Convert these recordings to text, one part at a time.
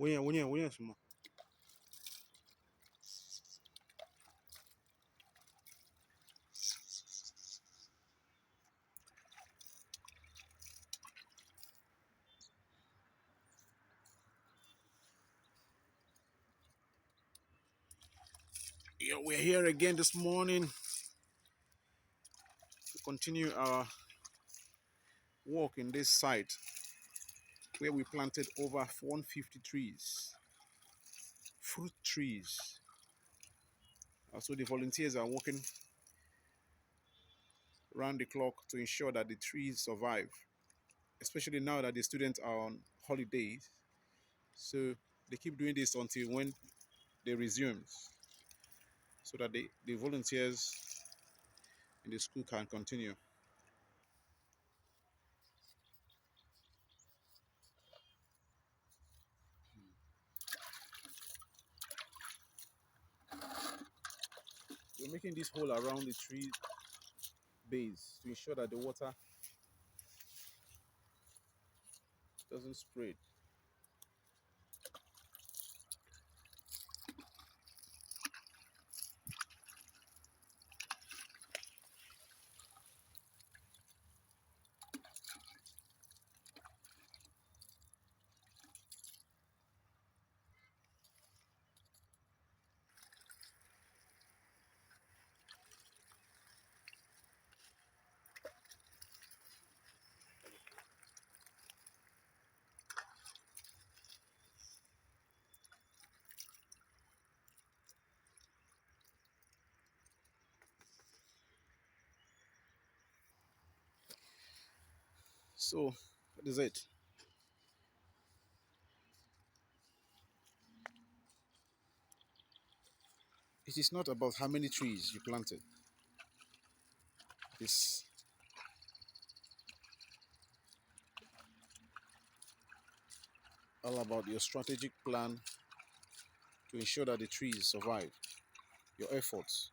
When yeah, we're here again this morning to continue our walk in this site where we planted over 150 trees, fruit trees. So the volunteers are working round the clock to ensure that the trees survive, especially now that the students are on holidays. So they keep doing this until when they resume, so that the volunteers in the school can continue. We're making this hole around the tree base to ensure that the water doesn't spread. So that is it. It is not about how many trees you planted. It's all about your strategic plan to ensure that the trees survive, your efforts.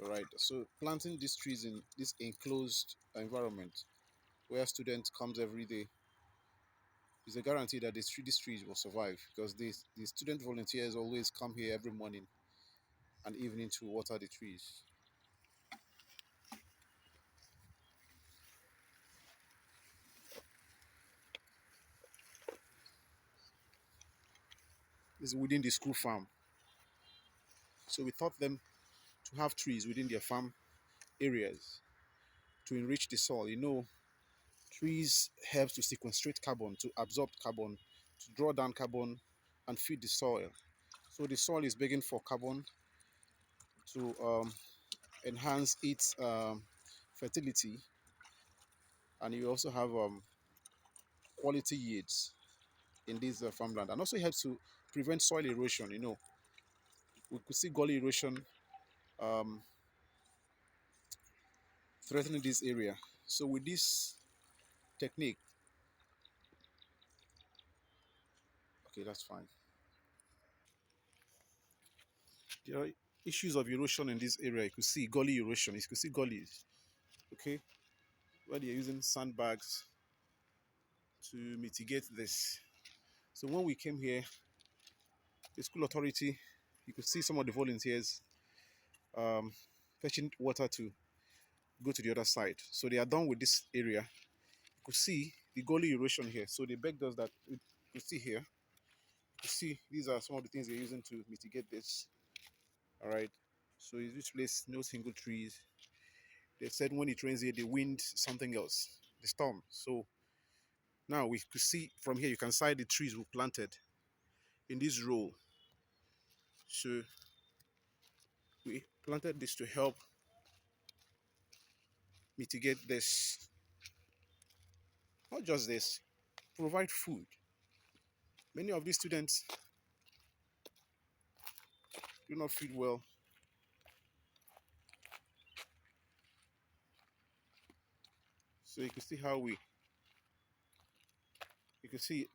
All right. So planting these trees in this enclosed environment where students comes every day is a guarantee that these trees will survive, because the student volunteers always come here every morning and evening to water the trees. This is within the school farm. So we taught them to have trees within their farm areas to enrich the soil. Trees help to sequestrate carbon, to absorb carbon, to draw down carbon and feed the soil. So the soil is begging for carbon to enhance its fertility, and you also have quality yields in this farmland, and also helps to prevent soil erosion. We could see gully erosion um, threatening this area. So with this technique, okay, that's fine. There are issues of erosion in this area. You could see gully erosion. You could see gullies, okay, where they're using sandbags to mitigate this. So when we came here, the school authority, you could see some of the volunteers um, fetching water to go to the other side. So they are done with this area. You could see the gully erosion here. So they begged us that you could see here. You see, these are some of the things they're using to mitigate this. All right. So in this place, no single trees. They said when it rains here, the wind, something else, the storm. So now we could see from here, you can see the trees we planted in this row. So we planted this to help mitigate this. Not just this, provide food. Many of these students do not feed well. So you can see how you can see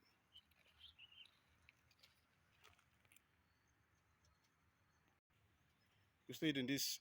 you stayed in this